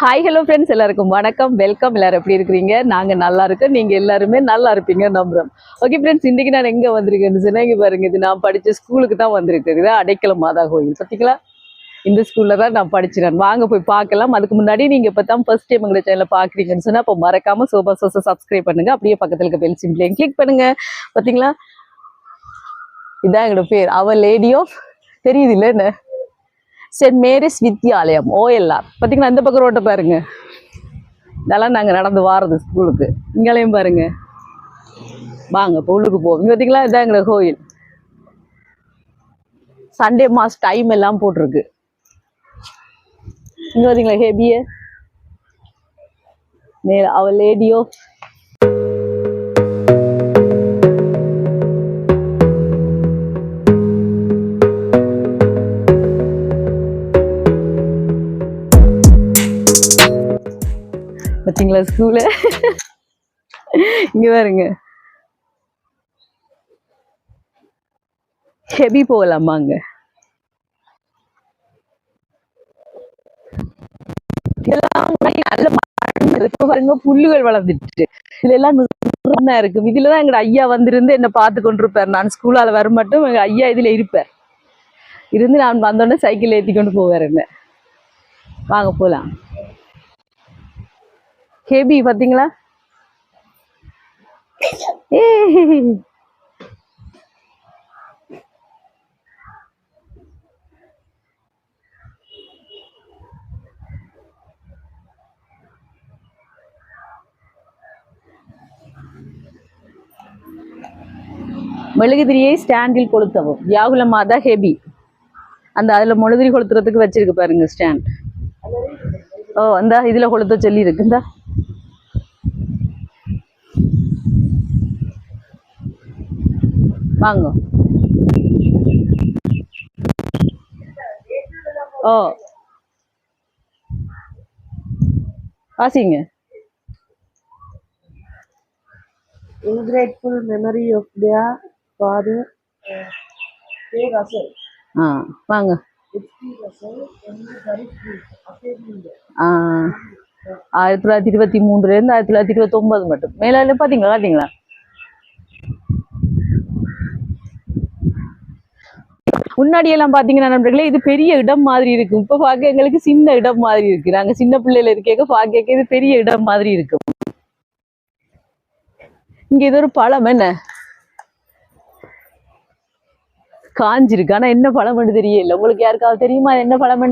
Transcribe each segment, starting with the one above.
Hi hello friends, எல்லாருக்கும் வணக்கம், welcome. எல்லாரும் எப்படி இருக்கிறீங்க? நாங்கள் நல்லா இருக்கோம், நீங்கள் எல்லாருமே நல்லா இருப்பீங்க நம்புறோம். ஓகே ஃப்ரெண்ட்ஸ், இன்றைக்கி நான் எங்கே வந்திருக்கேன்னு சொன்னால், இங்கே பாருங்க, இது நான் படித்த ஸ்கூலுக்கு தான் வந்திருக்குது. அடைக்கலம் மாதா கோயில் பார்த்தீங்களா? இந்த ஸ்கூலில் தான் நான் படிச்சிடறேன். வாங்க போய் பார்க்கலாம். அதுக்கு முன்னாடி நீங்கள் இப்போ தான் ஃபர்ஸ்ட் டைம் எங்களை சேனலில் பார்க்குறீங்கன்னு சொன்னால், அப்போ மறக்காமல் சோபா சோஸை சப்ஸ்கிரைப் பண்ணுங்கள். அப்படியே பக்கத்தில் இருக்க பெல் சிம்பிளையும் கிளிக் பண்ணுங்கள். பார்த்தீங்களா, இதான் எங்களோட பேர். அவர் லேடி ஆஃப் தெரியுது இல்லை என்ன, சென்ட் மேரிஸ் வித்யாலயம் OLR. பார்த்தீங்கன்னா இந்த பக்கம் ரோட்டை பாருங்க, இதெல்லாம் நாங்கள் நடந்து வாரது ஸ்கூலுக்கு. இங்கேயும் பாருங்க, வாங்க இப்போ உள்ளுக்கு போவோம். இங்கே பார்த்தீங்களா, இதான் எங்களோட கோயில். சண்டே மாஸ் டைம் எல்லாம் போட்டிருக்கு. இங்கே பார்த்தீங்களா ஹேபிய மேல அவர் லேடியோ. பார்த்தீங்களா ஸ்கூலு? இங்கே பாருங்க, ஹெபி போகலாமா? அங்கே பாருங்க, புல்லுகள் வளர்ந்துட்டு இதுல எல்லாம் இருக்கு. இதுலதான் எங்க ஐயா வந்திருந்து என்ன பார்த்து கொண்டிருப்பார். நான் ஸ்கூலால வர மட்டும் எங்க ஐயா இதுல இருப்பார். இருந்து நான் வந்தோடனே சைக்கிள் ஏற்றி கொண்டு போவார் என்ன. வாங்க போலாம். ஹேபி பார்த்தீங்களா? ஏ மெழுகுதிரியை ஸ்டாண்டில் கொளுத்தவும் வியாகுல மாதா ஹெபி. அந்த அதில் மெழுகுதிரி கொளுத்துறதுக்கு வச்சிருக்கு பாருங்க ஸ்டாண்ட். ஓ, அந்த இதில் கொளுத்த சொல்லி இருக்கு. இந்த வாங்க. ஓ, வாசிங்க. In grateful memory of their father, K. Russell. வாங்க. H.P. Russell, Harris Street, 1923 1929 மட்டும். மேலால பார்த்தீங்களா? காட்டிங்களா? முன்னாடி எல்லாம் பாத்தீங்கன்னா நண்பர்களே, இது பெரிய இடம் மாதிரி இருக்கும். இப்ப பார்க்க எங்களுக்கு சின்ன இடம் மாதிரி இருக்கு. நாங்க சின்ன பிள்ளைல இருக்க பார்க்க இது பெரிய இடம் மாதிரி இருக்கும். இங்க இது ஒரு பழம் என்ன காஞ்சிருக்கு. ஆனா என்ன பழம் தெரியல. உங்களுக்கு யாருக்காவது தெரியுமா என்ன பழம்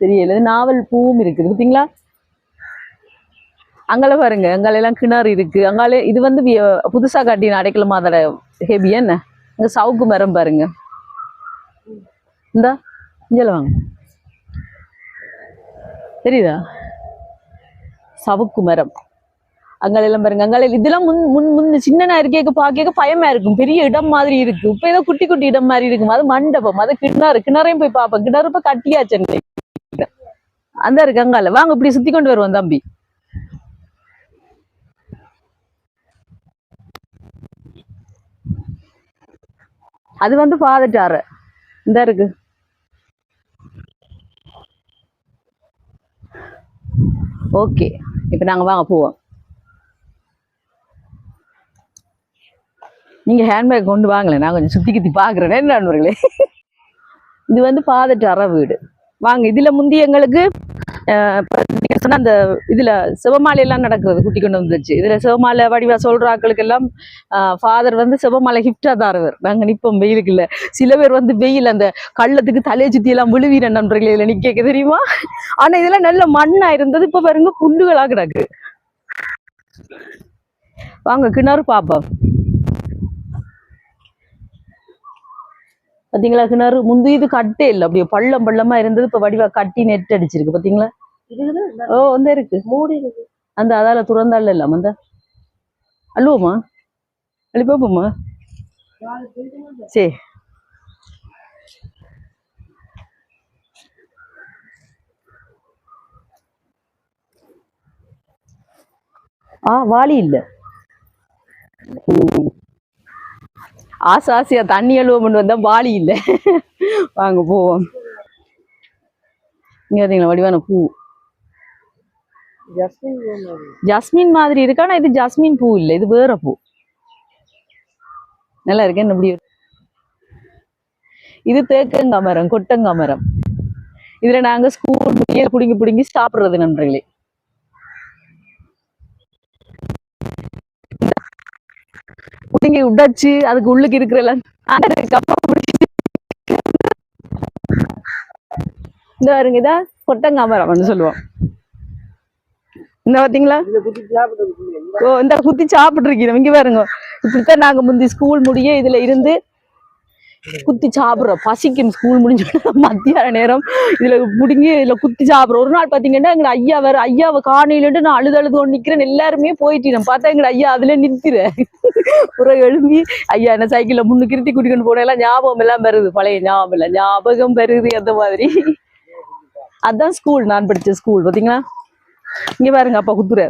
தெரியல. நாவல் பூவும் இருக்குது பார்த்தீங்களா? அங்கால பாருங்க, அங்கால எல்லாம் கிணறு இருக்கு. அங்கால இது வந்து புதுசா காட்டின அடைக்கலம் மாதோட ஹேபி என்ன. இங்க சவுக்கு மரம் பாருங்க. இந்த இங்கல வாங்க, தெரியுதா? சவுக்கு மரம் அங்கால எல்லாம் பாருங்க. அங்கால இதெல்லாம் முன் சின்ன இருக்கேக்க பாக்க பயமா இருக்கும். பெரிய இடம் மாதிரி இருக்கு. இப்ப ஏதோ குட்டி குட்டி இடம் மாதிரி இருக்கும். அது மண்டபம், அது கிணறையும் போய் பார்ப்போம். கிணறு இப்ப கட்டியாச்சு அந்த இருக்கு. அங்கால வாங்க, இப்படி சுத்தி கொண்டு வருவோம் தம்பி. அது வந்து பாதட்டாறு இந்த இருக்கு. ஓகே, இப்ப நாங்க வாங்க போவோம். நீங்க ஹேண்ட்பேக் கொண்டு வாங்கல, நான் கொஞ்சம் சுத்தி கித்தி பாக்குறேன் நண்பர்களே. இது வந்து பாதட்டார வீடு. வாங்க, இதுல முந்தி எங்களுக்கு அந்த இதுல சிவமாலை எல்லாம் நடக்கிறது குட்டி கொண்டு வந்துச்சு. இதுல சிவமாலை வடிவா சொல்ற ஆக்களுக்கு எல்லாம் ஃபாதர் வந்து சிவமாலை கிஃப்டா தாரவர். நாங்க நிப்போம் வெயிலுக்கு இல்ல. சில பேர் வந்து வெயில் அந்த கள்ளத்துக்கு தலையை சுத்தி எல்லாம் விழுவீர நண்பர்களே இதுல நிக்க தெரியுமா? ஆனா இதெல்லாம் நல்ல மண்ணா இருந்தது. இப்ப பாருங்க புல்லுகளா கிடக்கு. வாங்க கிணறு பாப்போம். பாத்தீங்களா கிணறு? முந்தி இது கட்டே இல்லை, அப்படியே பள்ளம் பள்ளமா இருந்தது. இப்ப வடிவா கட்டி நெட் அடிச்சிருக்கு பாத்தீங்களா? ஓ, வந்து இருக்கு மூடி இருக்கு. அந்த அதால துறந்தாள் இல்லாம அந்த அழுவோமா அழி பாப்போமா? சரி, வாளி இல்ல. ஆசை ஆசையா தண்ணி அழுவோம்னு வந்தா வாளி இல்லை. வாங்க போவோம். இங்க பாத்தீங்களா வடிவான பூ. ஜஸ்மின் பூ மாதிரி. ஜாஸ்மின் மாதிரி இருக்கு, ஆனா இது ஜாஸ்மின் பூ இல்ல, இது வேற பூ. நல்லா இருக்கு. என்ன இப்படி இது தேக்கங்காய் மரம், கொட்டங்காய் மரம். இதுல நாங்க ஸ்கூல் புடுங்கி புடுங்கி சாப்பிடுறது நண்பர்களே. புடுங்கி உடைச்சு அதுக்கு உள்ளுக்கு இருக்கிற எல்லாம் இந்த பாருங்க, இதா கொட்டங்காய் மரம்னு சொல்லுவோம். இந்த பாத்தீங்களா, இதை குத்தி சாப்பிட்டு ஓ இந்த குத்தி சாப்பிட்டு இருக்கீங்க. இங்க பாருங்க, இப்படித்தான் நாங்க முந்தி ஸ்கூல் முடிய இதுல இருந்து குத்தி சாப்பிடுறோம். பசிக்கும் ஸ்கூல் முடிஞ்ச மத்தியான நேரம் இதுல புடுங்கி இதுல குத்தி சாப்பிடுறோம். ஒரு நாள் பாத்தீங்கன்னா எங்க ஐயா வேற, ஐயாவை காணையிலட்டு நான் அழுது கொண்டு நிக்கிறேன். எல்லாருமே போயிட்டு பார்த்தா எங்க ஐயா அதுல நிற்கிற ஒரு எழும்பி ஐயா என்ன சைக்கிள்ல முன்னுக்கு இருத்தி கூட்டிக்கொண்டு போன எல்லாம் ஞாபகம் எல்லாம் வருது. பழைய ஞாபகம் இல்ல, ஞாபகம் வருது அந்த மாதிரி. அதான் ஸ்கூல், நான் படிச்ச ஸ்கூல் பாத்தீங்களா. இங்க பாருங்க அப்பா குத்துற.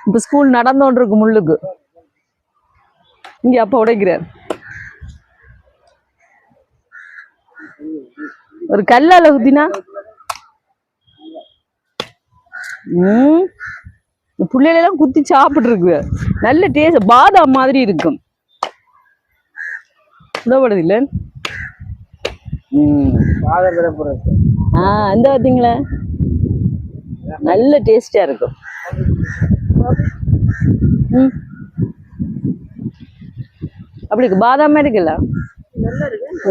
இப்ப ஸ்கூல் நடந்தோன்னு இருக்கு முள்ளுக்கு. இங்க அப்பா உடைக்கிறார். ஒரு கல்லால குத்தினா பிள்ளைகள் எல்லாம் குத்தி சாப்பிட்டு இருக்கு. நல்ல டேஸ்ட், பாதாம் மாதிரி இருக்கும். உதவுறது இல்ல. இந்த பாத்தீங்களா நல்ல டேஸ்டா இருக்கும். அப்படி இருக்கு, பாதாமே இருக்குல்ல,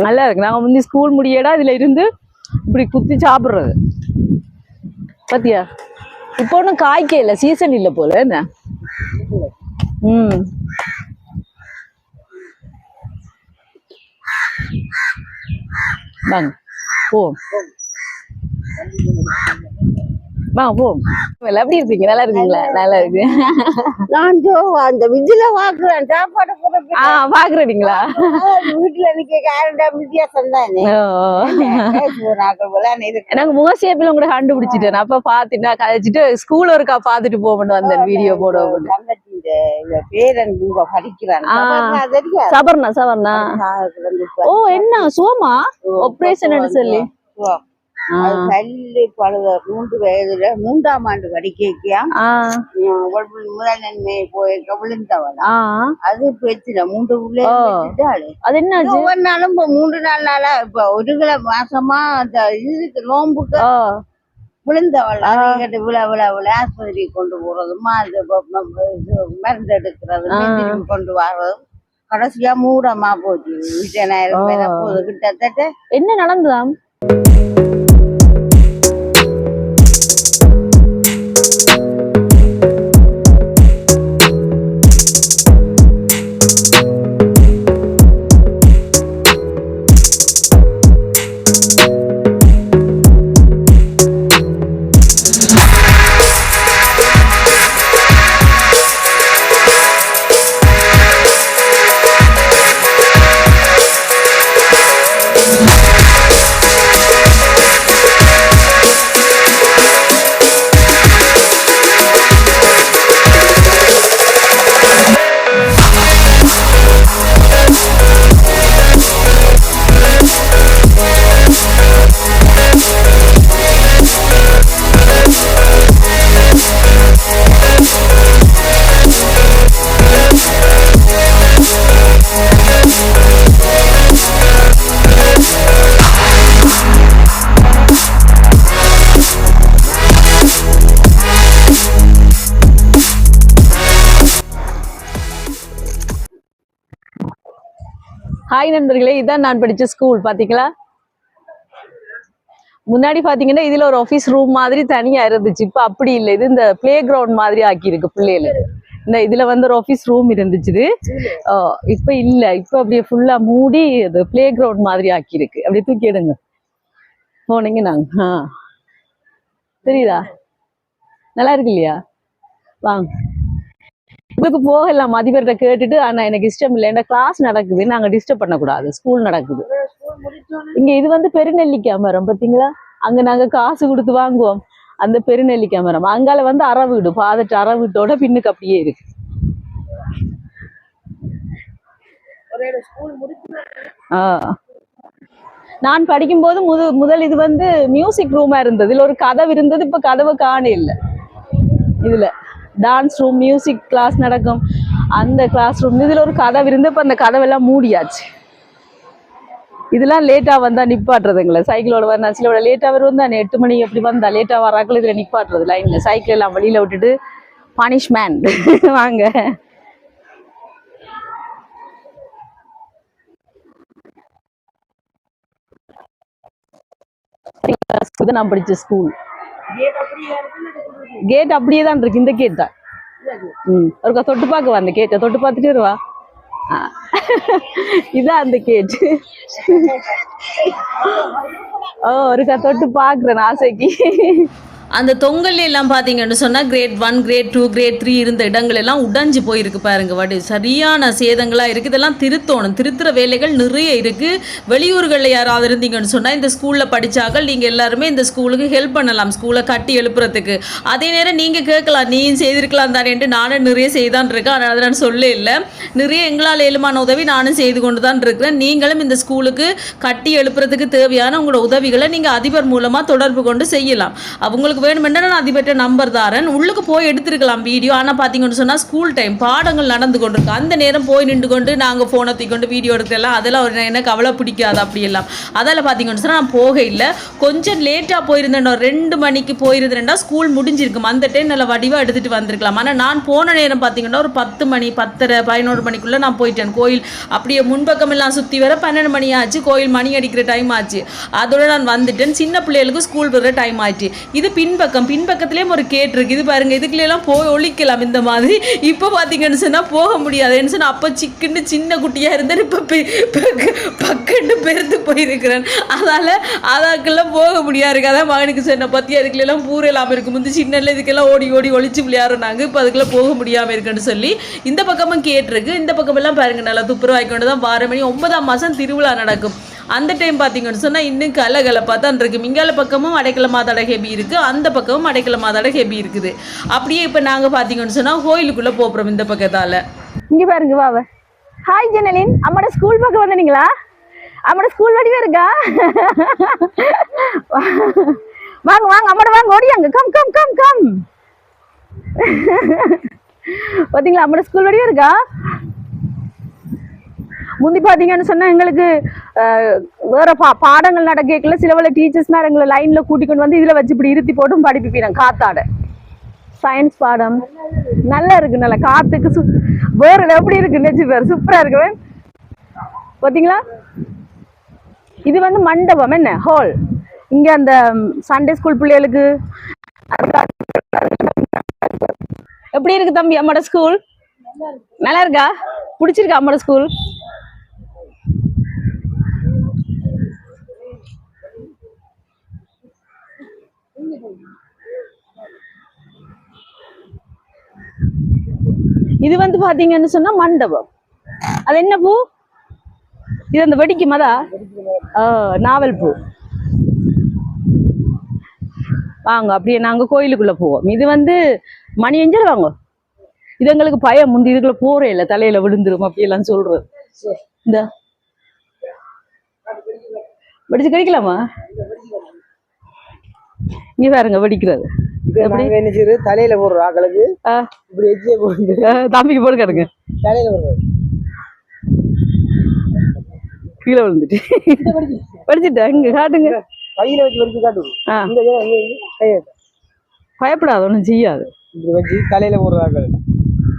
நல்லா இருக்கு. நாங்க முந்தி ஸ்கூல் முடியடா இதுல இருந்து இப்படி குத்தி சாப்பிடுறது பாத்தியா. இப்போ ஒன்றும் காய்க்க இல்லை, சீசன் இல்லை போல என்ன. வாங்க போ, வாங்க போ. எப்படி இருக்கீங்க, நல்லா இருக்கீங்களா? நல்லா இருக்கு. நான் அந்த விஜில வாக்குறேன் சாப்பாடு பாக்குறீங்களா, வீட்டுல நிக்க காரணம் வித்தியாசம் தானே. எனக்கு முகசேப்பில கூட கண்டுபிடிச்சிட்டேன். அப்ப பாத்துட்டா கழிச்சிட்டு ஸ்கூல் ஒருக்கா பாத்துட்டு போகணும் அந்த வீடியோ போட. பேரன் படிக்கிறான் சபர்ணா, சபர்ணா. ஓ என்ன சோமா ஆபரேஷன் சொல்லி கல்லு பழுத 3 வயதுல 3ஆம் ஆண்டு படிக்கையா முதல் நன்மை போயிருக்க விழுந்தவளா. அது போயிடுச்சுல 3 உள்ளே. அது என்ன ஒவ்வொரு நாளும் இப்ப 3-4 நாளா இப்ப ஒரு கிலோ மாசமா அந்த இதுக்கு நோம்புக்கு விழுந்தவளா. விழா விழா விழா ஆஸ்பத்திரி கொண்டு போறதுமா, அது மருந்து எடுக்கிறது, கொண்டு வர்றதும் கடைசியா மூடமா போச்சு. 20,000 பேரை போகுது கிட்டத்தட்ட. என்ன நடந்ததாம்? ஹாய் நண்பர்களே, இதான் நான் படிச்ச ஸ்கூல் பாத்தீங்களா. முன்னாடி பாத்தீங்கன்னா இதுல ஒரு ஆபீஸ் ரூம் மாதிரி தனியா இருந்துச்சு. இப்ப அப்படி இல்லை, இது இந்த பிளே கிரவுண்ட் மாதிரி ஆக்கி இருக்கு பிள்ளைகளுக்கு. இந்த இதுல வந்து ஒரு ஆபீஸ் ரூம் இருந்துச்சு, இப்ப இல்ல. இப்ப அப்படியே ஃபுல்லா மூடி அது பிளே கிரவுண்ட் மாதிரி ஆக்கி இருக்கு. அப்படியே தூக்கி எடுங்க போனீங்க நாங்க. தெரியுதா, நல்லா இருக்கு இல்லையா? வாங்க இதுக்கு போகலாம். அதிபர்கிட்ட கேட்டுட்டு, ஆனா எனக்கு இஷ்டம் இல்லை, என்ன கிளாஸ் நடக்குது, நாங்க டிஸ்டர்ப் பண்ணக்கூடாது, ஸ்கூல் நடக்குது இங்க. இது வந்து பெருநெல்லிக்காய் மரம் பாத்தீங்களா, அங்க நாங்க காசு கொடுத்து வாங்குவோம். அந்த பெருநெல்லிக்காய் மரம் அங்கால வந்து அரை வீடு, பாதட்டு அரை வீட்டோட பின்னுக்கு அப்படியே இருக்கு. நான் படிக்கும்போது முதல் இது வந்து மியூசிக் ரூமா இருந்தது. இதுல ஒரு கதவு இருந்தது, இப்ப கதவை காண இல்லை. இதுல டான்ஸ் ரூம், மியூசிக் கிளாஸ் நடக்கும் அந்த கிளாஸ் ரூம். இதுல ஒரு கதவு இருந்து இப்ப அந்த கதவெல்லாம் மூடியாச்சு. இதெல்லாம் லேட்டா வந்தா நிப்பாட்டுறதுங்களா, சைக்கிளோட வர சில லேட்டா வருவோம் தானே, 8 மணி எப்படி வந்தா லேட்டா வராக்கள் இதுல நிப்பாட்டுறது லைன்ல. சைக்கிள் எல்லாம் வெளியில விட்டுட்டு பனிஷ்மெண்ட் வாங்க. நான் படிச்ச ஸ்கூல் கேட் அப்படியே தான் இருக்கு. இந்த கேட் தான். ஒருக்கா தொட்டு பார்க்க அந்த கேட்டை தொட்டு பார்த்துட்டு வருவா. இதான் அந்த கேட். ஒருக்கா தொட்டு பாக்குறேன் ஆசைக்கு. அந்த தொங்கல் எல்லாம் பார்த்தீங்கன்னு சொன்னால் கிரேட் 1, கிரேட் 2, கிரேட் 3 இருந்த இடங்கள் எல்லாம் உடைஞ்சு போயிருக்கு பாருங்க. வாடி சரியான சேதங்களாக இருக்குது. இதெல்லாம் திருத்துற வேலைகள் நிறைய இருக்குது. வெளியூர்களில் யாராவது இருந்தீங்கன்னு சொன்னால் இந்த ஸ்கூலில் படித்தாக்கள் நீங்கள் எல்லாருமே இந்த ஸ்கூலுக்கு ஹெல்ப் பண்ணலாம், ஸ்கூலை கட்டி எழுப்புறதுக்கு. அதே நேரம் நீங்கள் கேட்கலாம், நீயும் செய்திருக்கலாம் தானேன்ட்டு. நானும் நிறைய செய்தான் இருக்கேன், அதனால் நான் சொல்ல இல்லை. நிறைய எங்களால் ஏழுமான உதவி நானும் செய்து கொண்டு தான் இருக்கிறேன். நீங்களும் இந்த ஸ்கூலுக்கு கட்டி எழுப்புறதுக்கு தேவையான உங்களோட உதவிகளை நீங்கள் அதிபர் மூலமாக தொடர்பு கொண்டு செய்யலாம். அவங்களுக்கு வேணுமெண்டா நான் அதிபர்கிட்ட நம்பர் தாரேன், உள்ளுக்கு போய் எடுத்துருக்கலாம் வீடியோ. ஆனால் பார்த்தீங்கன்னு சொன்னால் ஸ்கூல் டைம் பாடங்கள் நடந்து கொண்டு இருக்கு. அந்த நேரம் போய் நின்று கொண்டு நாங்கள் ஃபோனை தூக்கொண்டு வீடியோ எடுக்கலாம், அதெல்லாம் ஒரு எனக்கு அவ்வளோ பிடிக்காது அப்படியெல்லாம். அதில் பார்த்தீங்கன்னு சொன்னால் நான் போக இல்லை, கொஞ்சம் லேட்டாக போயிருந்தேன். 2 மணிக்கு போயிருந்தேன்டா ஸ்கூல் முடிஞ்சிருக்கும். அந்த டைம் நல்ல வடிவாக எடுத்துகிட்டு வந்திருக்கலாம். ஆனால் நான் போன நேரம் பார்த்தீங்கன்னா ஒரு 10 மணி 10:30 11 மணிக்குள்ளே நான் போயிட்டேன். கோயில் அப்படியே முன்பக்கம் எல்லாம் சுற்றி வர 12 மணி ஆச்சு. கோயில் மணி அடிக்கிற டைம் ஆச்சு. அதோட நான் வந்துட்டேன். சின்ன பிள்ளைகளுக்கு ஸ்கூல் வர டைம் ஆச்சு. இது பின்பக்கத்துலேயும் ஒரு கேட் இருக்கு. இது பாருங்க, இதுக்குலாம் போய் ஒழிக்கலாம் இந்த மாதிரி. இப்போ பார்த்தீங்கன்னு சொன்னால் போக முடியாது. என்ன சொன்னால் அப்போ சிக்குன்னு சின்ன குட்டியாக இருந்தேன், இப்போ பக்கண்டு பெருத்து போயிருக்கிறேன். அதாக்கெல்லாம் போக முடியாது இருக்கு. அதான் மகனுக்கு சொன்ன பற்றி அதுக்குலாம் பூரெல்லாம் இருக்கும். முந்தி சின்னல இதுக்கெல்லாம் ஓடி ஓடி ஒழிச்சு விளையாடுறாங்க. இப்போ அதுக்கெல்லாம் போக முடியாமல் இருக்குன்னு சொல்லி இந்த பக்கமும் கேட்டிருக்கு. இந்த பக்கமெல்லாம் பாருங்க நல்லா துப்புரவாய்க்கொண்டு தான் 12 மணி 9ஆம் மாதம் திருவிழா நடக்கும். அந்த டைம் பார்த்தீங்கன்னு சொன்னால் இன்னும் கலகலப்பாக தான் இருக்குது. மிங்கால பக்கமும் அடைக்கல மாதாட ஹெபி இருக்குது, அந்த பக்கமும் அடைக்கல மாதாட ஹெபி இருக்குது. அப்படியே இப்போ நாங்கள் பார்த்தீங்கன்னு சொன்னால் கோயிலுக்குள்ளே போகிறோம் இந்த பக்கத்தால். இங்கே பாருங்க வாவ. ஹாய் ஜெனலின், அம்மோட ஸ்கூல் பக்கம் வந்தீங்களா? அம்மோட ஸ்கூல் வடிவா இருக்கா? வாங்க வாங்க அம்மோட வாங்க, ஓடியாங்க. Come come come come. பார்த்தீங்களா அம்மோட ஸ்கூல் வடிவா இருக்கா? முந்தி பார்த்தீங்கன்னு சொன்னால் எங்களுக்கு வேற பாடங்கள் நடக்கல. சில டீச்சர்ஸ்னா எங்களை லைன்ல கூட்டிக்கொண்டு வந்து இதில் வச்சு இப்படி இருத்தி போட்டும் படிப்பிப்பீங்க காத்தாட. சயின்ஸ் பாடம் நல்லா இருக்கு, நல்லா காத்துக்கு வேற எப்படி இருக்கு நெச்சு பேர் சூப்பரா இருக்கு. பார்த்தீங்களா, இது வந்து மண்டபம், என்ன ஹால். இங்க அந்த சண்டே ஸ்கூல் பிள்ளைகளுக்கு. எப்படி இருக்கு தம்பி அம்மோட ஸ்கூல்? நல்லா இருக்கா? பிடிச்சிருக்கா அம்மோட ஸ்கூல்? இது வந்து பாத்தீங்கன்னு சொன்னா மண்டபம். அது என்ன பூ இது? அந்த வெடிக்கும் அதா நாவல் பூ. வாங்க அப்படியே நாங்க கோயிலுக்குள்ள போவோம். இது வந்து மணி எஞ்சல் வாங்க. இது எங்களுக்கு பயம், முந்தி இதுக்குள்ள போறே இல்லை, தலையில விழுந்துரும் அப்படியெல்லாம் சொல்றது. இந்த வெடிச்சு கிடைக்கலாமா? இங்க பாருங்க வெடிக்கிறது. தலையில போடுற ஆக்களுக்கு தம்பிக்கு போட்டு கிடங்க. தலையில போடுறது கீழே விழுந்துட்டு படிச்சுட்டேன். இங்க காட்டுங்க, கையில வச்சு வச்சு காட்டுவோம். பயப்படாது, ஒன்றும் செய்யாது. இப்படி வச்சு தலையில போடுற ஆக்கள்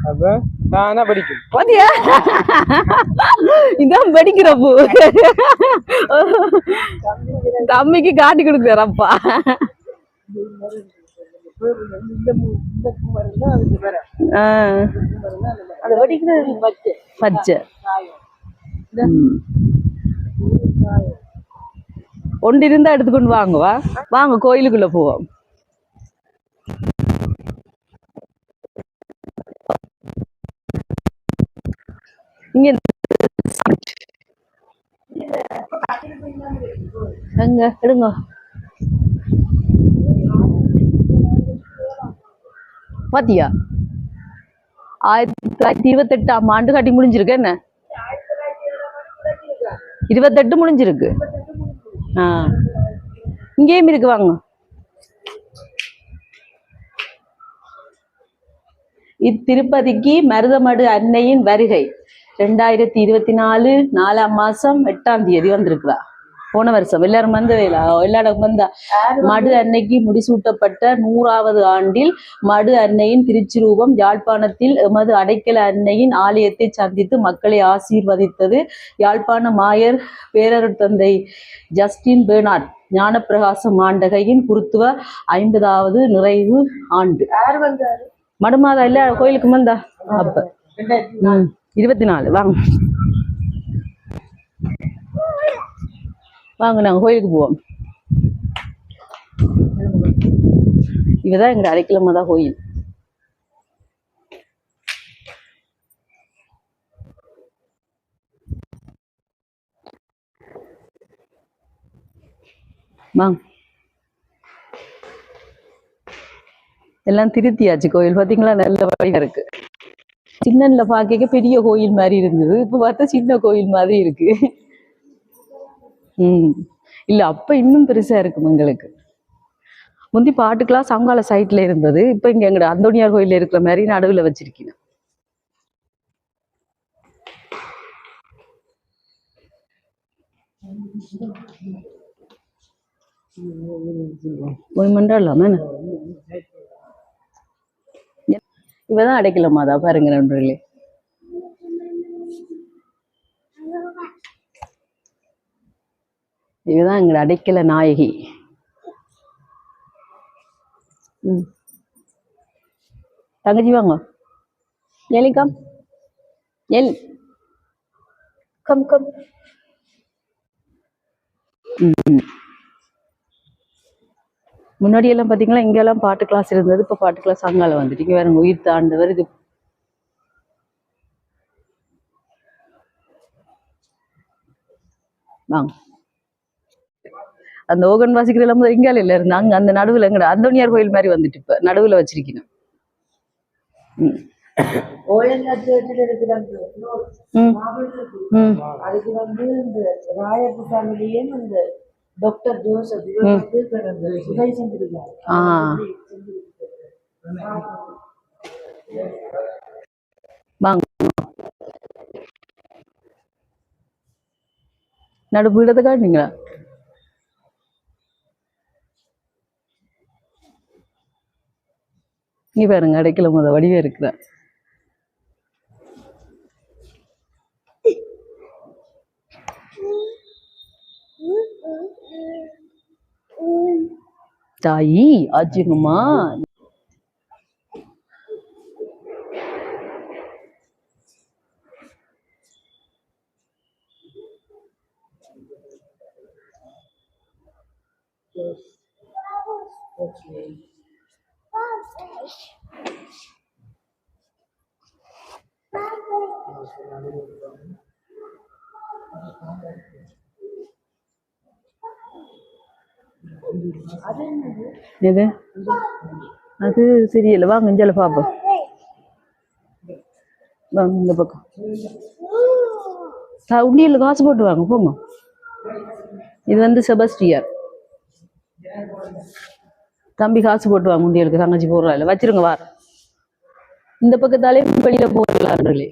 அப்ப தானா படிக்கும். பாத்தியா, இதான் படிக்கிற பூ. தம்பிக்கு காட்டி கொடுக்குறாரு அப்பா. பச்சை ஒன்று இருந்தா எடுத்துக்கொண்டு வாங்குவா. வாங்க கோயிலுக்குள்ள போவோம். இங்க எங்க எடுங்க. பாத்தியா, 1928ஆம் ஆண்டு கட்டி முடிஞ்சிருக்கு. என்ன 28 முடிஞ்சிருக்கு. ஆ இங்கேயும் இருக்கு வாங்க. இத்திருப்பதிக்கு மருதமடு அன்னையின் வருகை 2024 4ஆம் மாசம் 8ஆம் தேதி வந்திருக்கிறா. போன வருஷம் எல்லாரும் வந்தவேலா எல்லாரும் வந்தா. மடு அன்னைக்கு முடிசூட்டப்பட்ட 100வது ஆண்டில் மடு அன்னையின் திருச்சிரூபம் யாழ்ப்பாணத்தில் எமது அடைக்கல அன்னையின் ஆலயத்தை சந்தித்து மக்களை ஆசீர்வதித்தது. யாழ்ப்பாண மாயர் பேரருட் தந்தை ஜஸ்டின் பெர்னார்ட் ஞானப்பிரகாச மாண்டகையின் குருத்துவ 50வது நிறைவு ஆண்டு. மடுமாதா இல்ல கோயிலுக்கு வந்தா அப்ப 24 வாங்க வாங்க நாங்க கோயிலுக்கு போவோம். இவதான் எங்க அடைக்கலமாதா கோயில். வாங்க எல்லாம் திருத்தியாச்சு கோயில் பாத்தீங்களா, நல்ல வழியா இருக்கு. சின்னன்ல பாக்க பெரிய கோயில் மாதிரி இருந்தது, இப்ப பார்த்தா சின்ன கோயில் மாதிரி இருக்கு. இல்ல அப்ப இன்னும் பெருசா இருக்கும் எங்களுக்கு. முந்தி பாட்டுக்கெல்லாம் சங்கால சைட்ல இருந்தது, இப்ப இங்க எங்கட அந்தோனியார் கோயில்ல இருக்கிற மாதிரி நடுவுல வச்சிருக்கீங்க. போய் மண்டாலாமா இவதான் அடைக்கலமாதா பாருங்க நண்பர்களே. இவதான் எங்க அடைக்கல நாயகி. தங்கச்சி வாங்க எலி கம் எல் கம் கம். முன்னாடி எல்லாம் பாத்தீங்களா இங்கெல்லாம் பாட்டு கிளாஸ் இருந்தது, இப்ப பாட்டு கிளாஸ் அங்கால வந்துட்டு இங்க வேற உயிர் தாண்டவர் இது. வாங்க அந்த ஓகன் வாசிக்கிற எல்லாம் இங்கால இல்ல இருந்து அங்க அந்த நடுவுல எங்கட அந்தோனியார் கோயில் மாதிரி வந்துட்டு இப்ப நடுவுல வச்சிருக்கணும். அதுக்கு வந்து இந்த ராயப்பு ஃபேமிலியே இந்த டாக்டர் ஜோசப் உதவி செஞ்சிருக்காங்க. நடு பீடத்தை காட்டுனீங்களா? நீ பாருங்க அடைக்கல முத வடிவே இருக்கிற. தாயி ஆச்சுங்கம்மா. எது அது தெரியல, வாங்க இஞ்சால பாப்போம். வாங்க இந்த பக்கம் உண்டியல் காசு போட்டு வாங்க போமா. இது வந்து செபஸ்டியார் தம்பி, காசு போட்டு வாங்க உண்டியலுக்கு. தங்கச்சி போடுறா இல்லை வச்சிருங்க வார. இந்த பக்கத்தாலே வெளியில போகலான்றே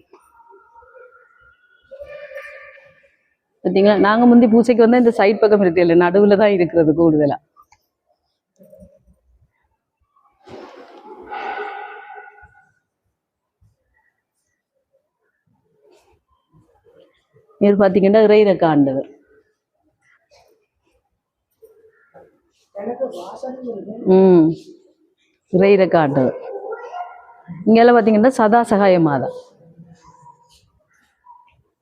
பார்த்தீங்களா. நாங்க முந்தி பூசைக்கு வந்தா இந்த சைட் பக்கம் இருக்கு இல்லை, நடுவுல தான் இருக்கிறது கூடுதலா. இவர் பாத்தீங்கன்னா இறைரக்க ஆண்டவர். இறைரக்க ஆண்டவர். இங்கெல்லாம் பாத்தீங்கன்னா சதா சகாய மாதா.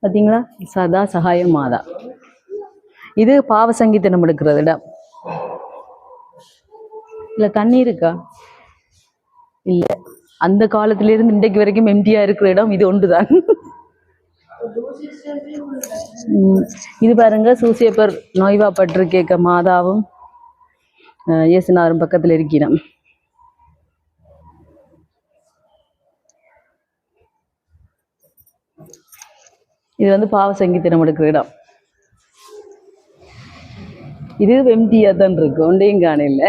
பாத்தீங்களா, சதா சகாய மாதா. இது பாவ சங்கீதனம் எடுக்கிறது இடம். இல்ல தண்ணி இருக்கா? இல்ல, அந்த காலத்துல இருந்து இன்றைக்கு வரைக்கும் எம்டியா இருக்கிற இடம் இது ஒன்றுதான். இது பாருங்க சூசியப்பர் நோய்வாப்பட்டு கேட்க மாதாவும் இயேசுநாதரும் பக்கத்துல இருக்கிறோம். இது வந்து பாவ சங்கீதனம் எடுக்கிற இடம். இது எம்டியா தான் இருக்கு, ஒன்றையும் காணையில்.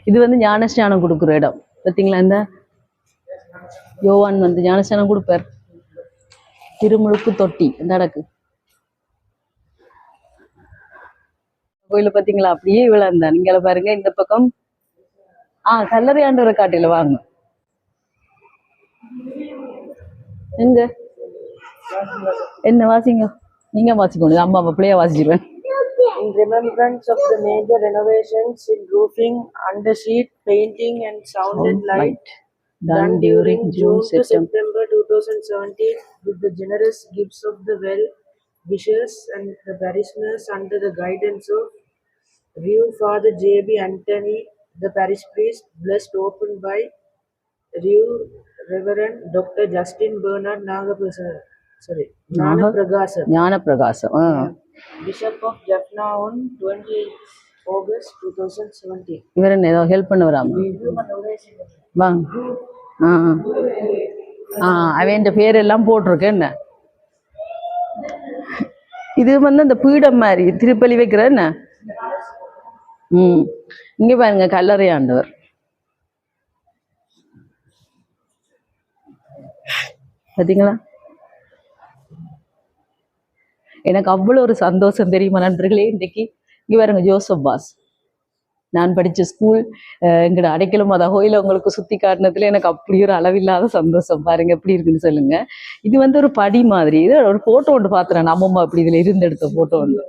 இது வந்து ஞானஸ்நானம் கொடுக்குற இடம் பார்த்தீங்களா. இந்த யோவான் வந்து ஞானஸ்நானம் கொடுப்பார். திருமுழுக்கு தொட்டி இந்த இடக்கு கோயில பார்த்தீங்களா, அப்படியே இவ்வளோ இருந்தா. நீங்கள பாருங்க இந்த பக்கம் கல்லறை ஆண்டவரை காட்டில வாங்க. எங்க என்ன வாசிங்க, நீங்க வாசிக்கணும், அம்மா பிள்ளையா வாசிச்சிருவேன். In remembrance of the major renovations in roofing, undersheet, painting and sounded light done during June to September. September 2017 with the generous gifts of the well-wishers and the parishioners under the guidance of Rev. Father J.B. Anthony, the parish priest, blessed open by Reverend Dr. Justin Bernard Gnanaprakasam Bishop of Jaffna on 28 August 2017. இவர் என்ன ஏதோ help பண்ண வராம வாங்க. அவன் பேரெல்லாம் போட்டிருக்கு. என்ன இது வந்து அந்த பீடம் மாதிரி திருப்பலி வைக்கிற என்ன. இங்க பாருங்க கல்லறை ஆண்டவர். பார்த்தீங்களா, எனக்கு அவ்வளோ ஒரு சந்தோஷம் தெரியுமா நண்பர்களே. இன்றைக்கு இங்கே பாருங்க ஜோசப் பாஸ், நான் படித்த ஸ்கூல் எங்கட அடைக்கலம் அதை கோயில உங்களுக்கு சுற்றி காட்டினதுல எனக்கு அப்படி ஒரு அளவில்லாத சந்தோஷம். பாருங்க எப்படி இருக்குன்னு சொல்லுங்க. இது வந்து ஒரு படி மாதிரி. இது ஒரு ஃபோட்டோ ஒன்று பார்த்துறேன், அம்மம்மா அப்படி இதில் இருந்து எடுத்த ஃபோட்டோ ஒன்று.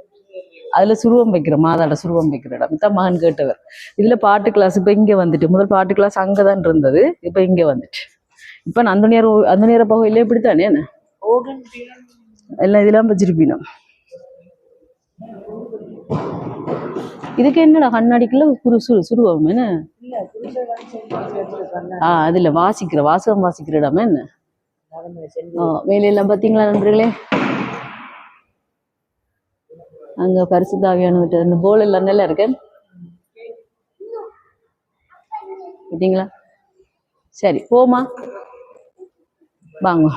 அதில் சுருவம் வைக்கிற மாதாட சுருவம் வைக்கிற இடம் இதான் மகன் கேட்டவர். இதில் பாட்டு கிளாஸ் இப்போ இங்கே வந்துட்டு, முதல் பாட்டு கிளாஸ் அங்கே தான் இருந்தது, இப்போ இங்கே வந்துட்டு. இப்போ அந்தநேர கோயிலே இப்படித்தானே என்ன எல்லாம் இதெல்லாம் வச்சிருப்பீங்க. இதுக்கு என்னடா கண்ணாடிக்குள்ள சுருவம் என்ன. அதுல வாசகம் வாசிக்கிற இடம் என்ன. வேலையெல்லாம் பாத்தீங்களா நண்பர்களே. அங்க பரிசுத்தாவியான அந்த போல் எல்லாம் நல்லா இருக்கு பார்த்தீங்களா. சரி போமா வாங்க.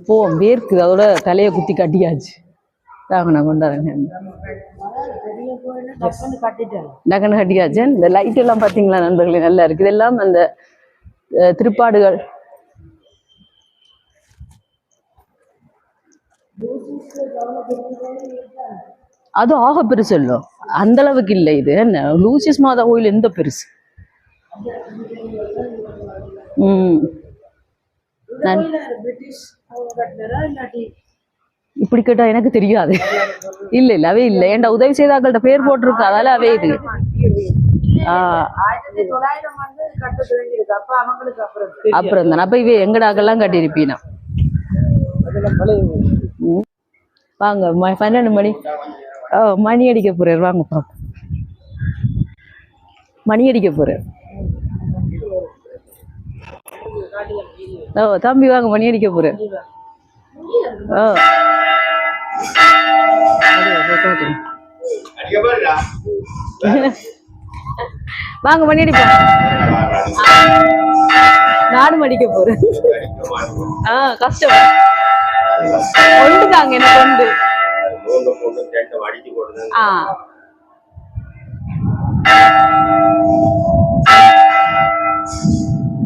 போவோம், வேர்க்குது, அதோட தலையை குத்தி கட்டியாச்சு. தாங்க நான் கொண்டாடுறேன். டக்குன்னு கட்டியாச்சு. இந்த லைட் எல்லாம் பார்த்தீங்களா நண்பர்களே, நல்லா இருக்குது. இதெல்லாம் அந்த திருப்பாடுகள். அது ஆக பெருசு இல்லை, அந்த அளவுக்கு இல்லை. இது என்ன லூசியஸ் மாதா கோயில் எந்த பெருசு. இப்படி கேட்டா எனக்கு தெரியாது. இல்ல இல்ல அவே இல்லை. ஏன்டா உதவி செய்தாக்கள்கிட்ட பேர் போட்டிருக்கு, அதால அவே இது. அப்புறம் தானே அப்ப இவ எங்கடாக்கெல்லாம் கட்டியிருப்பீனா. வாங்க 12 மணி. மணி அடிக்க போறாரு, வாங்க பாப்போம். மணி அடிக்க போறாரு. தம்பி வாங்க, மணி அடிக்க போறாரு. வாங்க மணி அடிப்போம். நானும் அடிக்க போறேன். கஷ்டம் ஒன்றுதாங்க எனக்கு ஒன்று.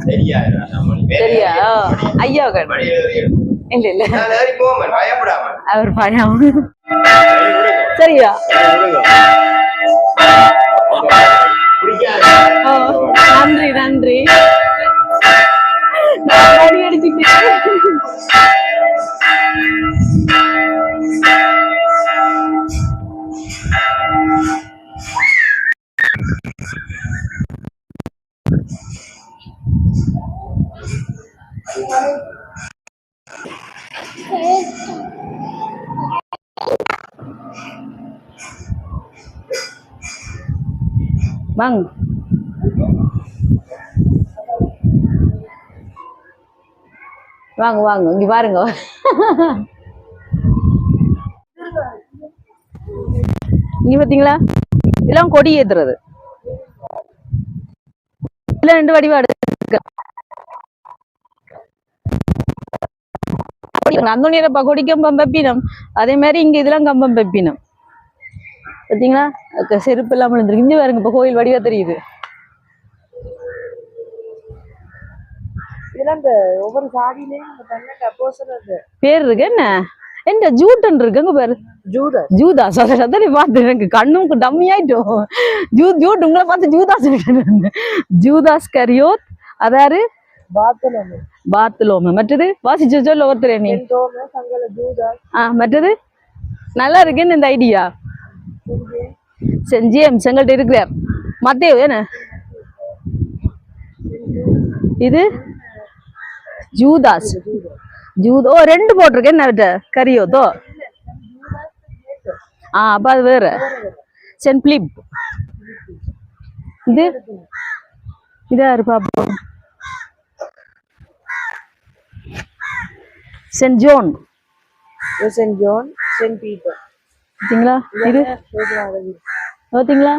சரியா ஐயா இல்ல இல்ல அவர் பயம். சரியா நன்றி நன்றி. நான் அடிச்சுக்கிட்டேன். வாங்க வாங்க வாங்க இங்க பாருங்க. இங்க பாத்தீங்களா, இதெல்லாம் கொடி ஏத்துறது. இதுல 2 வடிவா எடுக்க வைக்கிறாங்க. அந்தோனியரப்பா கொடி கம்பம் பெப்பினம், அதே மாதிரி இங்க இதெல்லாம் கம்பம் பெப்பினம். பார்த்தீங்களா செருப்பு எல்லாம் விழுந்துருக்கு. இங்க பாருங்க இப்ப கோயில் வடிவா தெரியுது. இதெல்லாம் இந்த ஒவ்வொரு சாதியிலையும் பேர் இருக்கு என்ன என்ன ஜூட்டன் இருக்கு அங்க பாரு. ஜூதாஸ் அதான் பார்த்து எனக்கு கண்ணும் டம்மியாயிட்டோம். ஜூட் உங்களை பார்த்து ஜூதாஸ் ஜூதாஸ் கரியோத் அதாரு பாத்துலோம. மற்றது வாசிச்சு சொல்ல ஒருத்தர் நீ. மற்றது நல்லா இருக்குன்னு இந்த ஐடியா. சென்ட் ஜேம்ஸ் எங்கள்கிட்ட இருக்கிறார். மத்தேவ் என்ன இது ஜூதாஸ் ஜூதோ ரெண்டு போட்டிருக்கேன் என்ன கரியோதோ. அப்ப அது வேற சென்ட் பிலிப். இது இதாரு பாப்போம். Saint John saint John, saint Peter. பாத்தீங்களா இது பாத்தீங்களா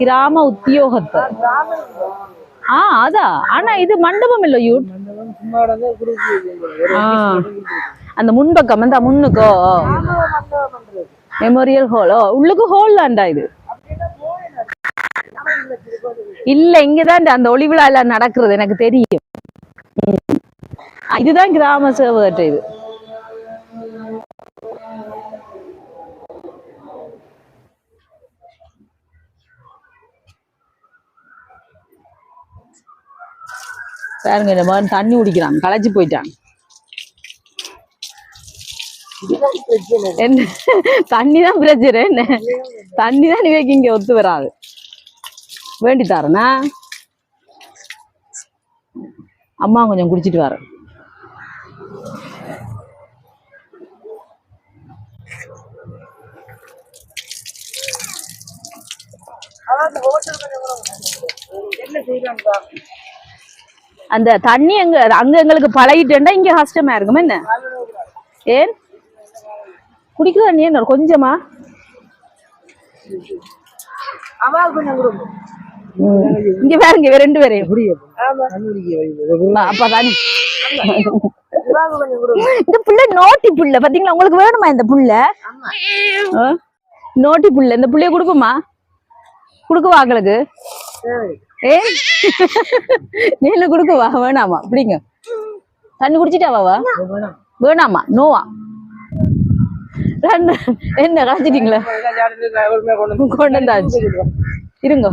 கிராம உத்தியோகத்தர். அதான் ஆனா இது மண்டபம் இல்ல யூட். அந்த முன்பக்கம் அந்த முன்னுக்கோ மெமோரியல் ஹாலோ உள்ளுக்கு ஹால் தான்டா இது. இல்ல இங்கதான் அந்த ஒளி விழா எல்லாம் நடக்கிறது எனக்கு தெரியும். இதுதான் கிராம சேவகற்ற இது. பாருங்க இந்த மாதிரி தண்ணி குடிக்கிறாங்க, களைச்சு போயிட்டாங்க. என்ன தண்ணி தான் பிரச்சனை. என்ன தண்ணி தான் நீங்க இங்க ஒத்து வராது. வேண்டி தரேனா அம்மா கொஞ்சம் குடிச்சிட்டு வரேன். அந்த தண்ணி அங்க எங்களுக்கு பழகிட்டேன்டா இங்க கஷ்டமா இருக்குமா என்ன? ஏன் குடிக்கிற தண்ணி என்ன கொஞ்சமா இங்க பாருங்க ரெண்டு பேரையும் அப்ப தண்ணி. இந்த புள்ள நோட்டி புள்ள பாத்தீங்களா? உங்களுக்கு வேணுமா இந்த புள்ள? நோட்டி புள்ள இந்த புள்ளைய கொடுப்போமா? கொடுக்குவா எங்களுக்கு? ஏன் நீல கொடுக்குவா? வேணாமா? அப்படிங்க தண்ணி குடிச்சிட்டாவா? வேணாமா? நோவா? என்ன காய்ச்சிட்டீங்களா? கொண்டு வந்தாச்சு இருங்க.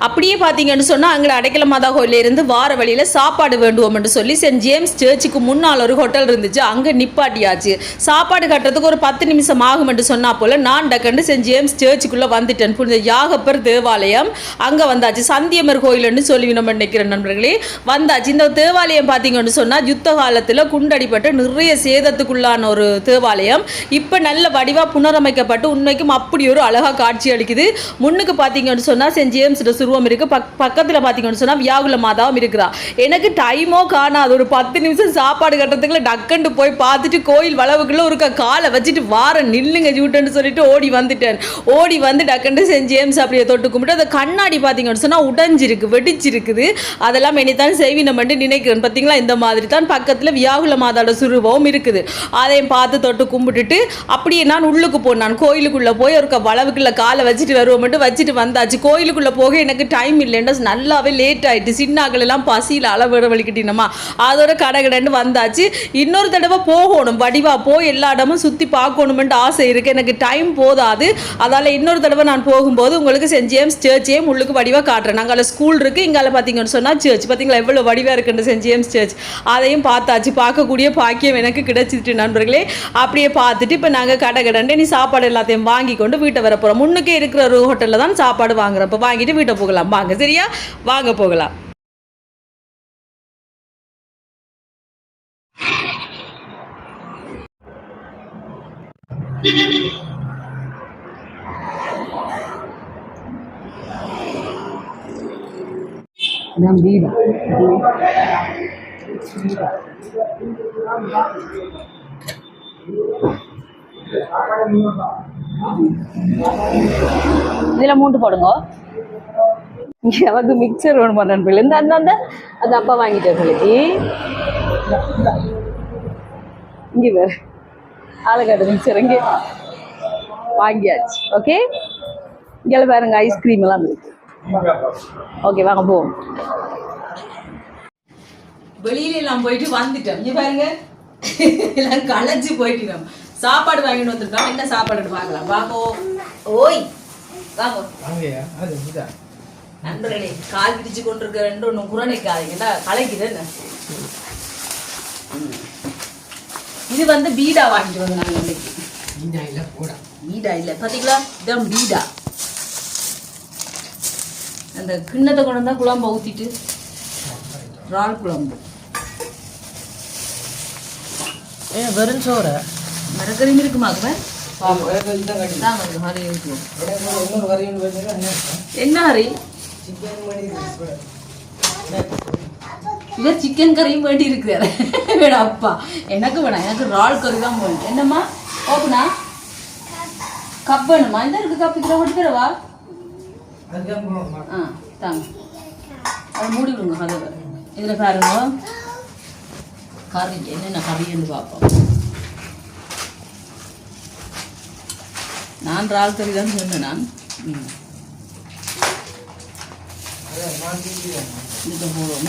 அப்படியே பார்த்தீங்கன்னு சொன்னால் அங்கே அடைக்கல மாதா கோயிலிருந்து வார வழியில் சாப்பாடு வேண்டுவோம்னு சொல்லி சென்ட் ஜேம்ஸ் சர்ச்சுக்கு முன்னால் ஒரு ஹோட்டல் இருந்துச்சு, அங்கே நிப்பாட்டியாச்சு. சாப்பாடு கட்டுறதுக்கு ஒரு 10 நிமிஷம் ஆகும்னு சொன்னால் போல் நான் டக்குன்னு சென்ட் ஜேம்ஸ் சர்ச்சுக்குள்ளே வந்துட்டேன். புனித யாகப்பர் தேவாலயம் அங்கே வந்தாச்சு. சந்தியமர் கோயில்னு சொல்லி நம்ம நினைக்கிறேன் நண்பர்களே. வந்தாச்சு. இந்த தேவாலயம் பார்த்தீங்கன்னு சொன்னால் யுத்த காலத்தில் குண்டடிப்பட்டு நிறைய சேதத்துக்குள்ளான ஒரு தேவாலயம். இப்போ நல்ல வடிவாக புனரமைக்கப்பட்டு உண்மைக்கும் அப்படி ஒரு அழகாக காட்சி அளிக்குது. முன்னுக்கு பார்த்தீங்கன்னு சொன்னால் சென்ட் ஜேம்ஸ் உருவம் இருக்கு. பக்கத்துல பாத்தீங்கன்னு சொன்னா வியாகுல மாதாவும் இருக்கிறா. எனக்கு டைமோ காணாது. ஒரு 10 நிமிஷம் சாப்பாடு கட்டுறதுக்குள்ள டக்குன்னு போய் பார்த்துட்டு கோயில் வளவுக்குள்ள ஒரு காலை வச்சுட்டு வார நில்லுங்க ஜூட்டுன்னு சொல்லிட்டு ஓடி வந்துட்டேன். ஓடி வந்து டக்குன்னு சென்ட் ஜேம்ஸ் அப்படியே தொட்டு கும்பிட்டு அந்த கண்ணாடி பாத்தீங்கன்னு சொன்னா உடைஞ்சிருக்கு, வெடிச்சிருக்குது. அதெல்லாம் என்னைத்தான் செய்வினம் நினைக்கிறேன். பாத்தீங்களா இந்த மாதிரி தான் பக்கத்துல வியாகுல மாதாவோட சுருவம் இருக்குது. அதையும் பார்த்து தொட்டு கும்பிட்டுட்டு அப்படியே நான் உள்ளுக்கு போனான். கோயிலுக்குள்ள போய் ஒரு வளவுக்குள்ள காலை வச்சுட்டு வருவோம் மட்டும் வச்சுட்டு வந்தாச்சு. கோயிலுக்குள்ள போக எனக்கு டைம் இல்லைன்னா நல்லாவே லேட் ஆயிட்டு. சின்னாக்கள் எல்லாம் பசியில் அளவிட வலிக்கிட்டீனமா அதோட கடகடன்னு வந்தாச்சு. இன்னொரு தடவை போகணும், வடிவா போய் எல்லா இடமும் சுற்றி பார்க்கணுமென்ட்டு ஆசை இருக்கு. எனக்கு டைம் போதாது. அதால இன்னொரு தடவை நான் போகும்போது உங்களுக்கு சென்ட் ஜேம்ஸ் சர்ச்சையும் உள்ளுக்கு வடிவா காட்டுறேன். நாங்கள் ஸ்கூல் இருக்கு, இங்கால பார்த்தீங்கன்னு சொன்னா சர்ச் பார்த்தீங்களா எவ்வளோ வடிவா இருக்குன்னு சென்ட் ஜேம்ஸ் சர்ச். அதையும் பார்த்தாச்சு. பார்க்கக்கூடிய பாக்கியம் எனக்கு கிடைச்சிட்டு நண்பர்களே. அப்படியே பார்த்துட்டு இப்போ நாங்கள் கடகடன்னு நீ சாப்பாடு எல்லாத்தையும் வாங்கி கொண்டு வீட்டை வர போகிறோம். முன்னுக்கே இருக்கிற ஒரு ஹோட்டலில் தான் சாப்பாடு வாங்குறோம். இப்போ வாங்கிட்டு வீட்டை போகலாம். வாங்க சரியா, வாங்க போகலாம். இதான் வீடு. இதுல மூண்டு போடுங்க. எனக்கு மிக்சர் வேணும் பண்ண இந்த அந்த அந்த அது அப்பா வாங்கிட்டேன் சொல்லிட்டு இங்க வேற ஆளுக்காட்டு மிக்சர் இங்கே வாங்கியாச்சு. ஓகே, இங்கே பாருங்க ஐஸ்கிரீம் எல்லாம் இருக்கு. ஓகே வாங்க போவோம். வெளியில எல்லாம் போயிட்டு வந்துட்டோம். இங்க பாருங்க எல்லாம் களைச்சு போயிட்டோம். சாப்பாடு வாங்கிட்டு வந்துருக்கோம். என்ன சாப்பாடு பார்க்கலாம். வாங்கோ. ஓய் வாங்கோ நண்பர்களே, கால் பிடிச்சு கொண்டிருக்க ரெண்டு ஒன்றும் குரணைக்காதீங்கடா, கலைக்குது. இது வந்து பீடா வாங்கிட்டு வந்து நாங்கள் இன்னைக்கு. பீடா இல்லை பார்த்தீங்களா, இதான் பீடா. அந்த கிண்ணத்தை கொண்டு வந்தா குழம்பு ஊற்றிட்டு இறால் குழம்பு. வெறும் சோறு மரக்கறியும் இருக்குமாக்குவேன். என்ன ஹரி இவர் சிக்கன் கறியும் வேண்டி இருக்கிறாரு. வேணாம் அப்பா, எனக்கு வேணாம், எனக்கு இறால் கறி தான் வேணும். என்னம்மா ஓப்பனா கப் வேணுமா? இந்த இருக்கு கப், இதில் ஒட்டுக்கிறவா? ஆ தாங்க, அதை மூடி விடுங்க கதவை. இதில் பாருங்க கறி, என்னென்ன கறின்னு பார்ப்போம். நான் இறால் கறி தான் சொன்னேன். நான் இதுக்கு போடுவோம்.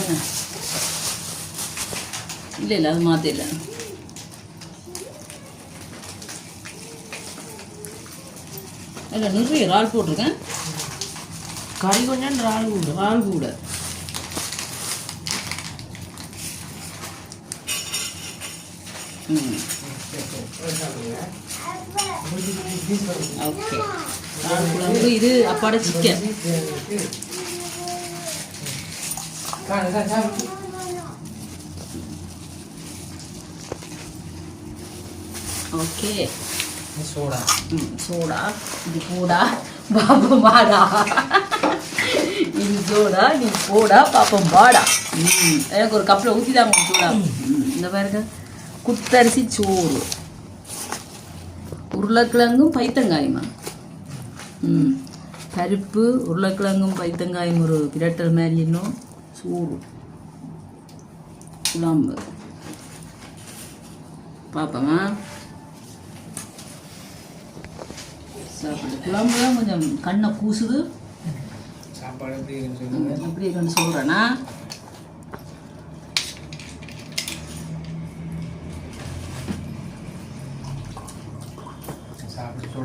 இல்லை இல்லை, அது மாற்றிடல. இல்லை நிறைய இறால் போட்டிருக்கேன். கறி கொஞ்சம் இறால் கூட. ஓகே, இறால் குழம்பு. இது அப்பாட சிக்கன். Okay, soda. சோடா, இது போடா பாப்பம் வாடா. இது சோடா, நீ போடா பாப்பம் வாடா. எனக்கு ஒரு கப்பில் ஊற்றி தாங்க சோடா. இந்த பாருங்க, குத்தரிசி சோறு, உருளைக்கிழங்கும் பைத்தங்காயுமா. பருப்பு, உருளைக்கிழங்கும் பைத்தங்காயும் ஒரு பிரட்டல் மாதிரி. இன்னும் சோறு குழம்பு பார்ப்போமா. சாப்பிடு. குழம்பு தான் கொஞ்சம் கண்ணை கூசுது. சாப்பாடு எப்படி இருக்குன்னு சொல்கிறேன்னா,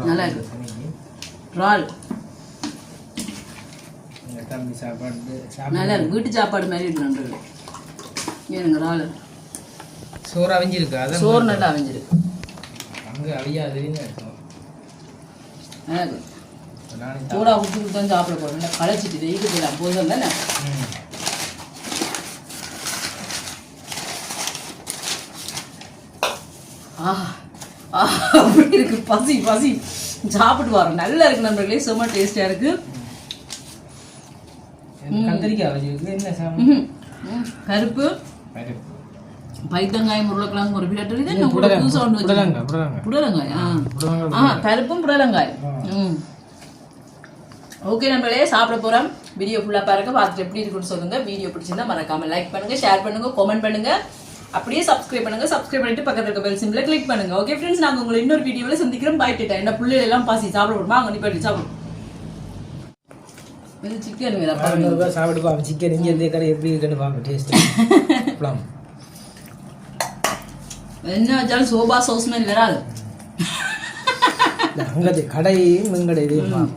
நல்லா இருக்கு. இறால் நல்லா இருக்கு, வீட்டு சாப்பாடு மாதிரி இருக்கு நண்பர்களே. ஏனுங்க இறால் சோறு அவிஞ்சிருக்கு. சோறு நல்லா அவிஞ்சிருக்கு. அங்கே அவியாது சோடா ஊற்றி கொடுத்தா சாப்பிட போகிறோம். களைச்சிட்டு வெயிட்டு போயிடலாம் போதும் தானே. அப்படி இருக்கு, பசி பசி. சாப்பிட்டு வரோம். நல்லா இருக்கு நண்பர்களே, செம்ம டேஸ்டாக இருக்கு. பருப்பு, பைத்தங்காயம், உருளைக்கிழங்கு ஒரு பிரட்டல். இது என்ன புதுசாக ஒன்று வச்சு புடலங்காயம். பருப்பும் புடலங்காயம். ஓகே நண்பர்களே, சாப்பிட போகிறோம். வீடியோ ஃபுல்லாக பாருங்க, பார்த்துட்டு எப்படி இருக்குன்னு சொல்லுங்க. வீடியோ பிடிச்சிருந்தா மறக்காம லைக் பண்ணுங்க, ஷேர் பண்ணுங்க, கமெண்ட் பண்ணுங்க. அப்படியே சப்ஸ்கிரைப் பண்ணுங்க. சப்ஸ்கிரைப் பண்ணிட்டு பக்கத்துல இருக்க பெல் சிம்பிளை கிளிக் பண்ணுங்க. ஓகே ஃப்ரெண்ட்ஸ், நாங்கள் உங்களை இன்னொரு வீடியோவில் சந்திக்கிறோம். பை டேட்டா. என்ன பிள்ளைகள் எல்லாம் பாசி சாப்பிட போடுமா? அங்கே நிப்பாட்டி சாப்பிடும். இது சிக்கன் வேற சாப்பிட்டு பார்ப்போம். சிக்கன் இங்கே இருந்தே கடை எப்படி இருக்குன்னு பார்ப்போம். டேஸ்ட் என்ன வச்சாலும் சோபா சோஸ் மாதிரி வராது. அங்கே கடை கடை இதே பார்ப்போம்.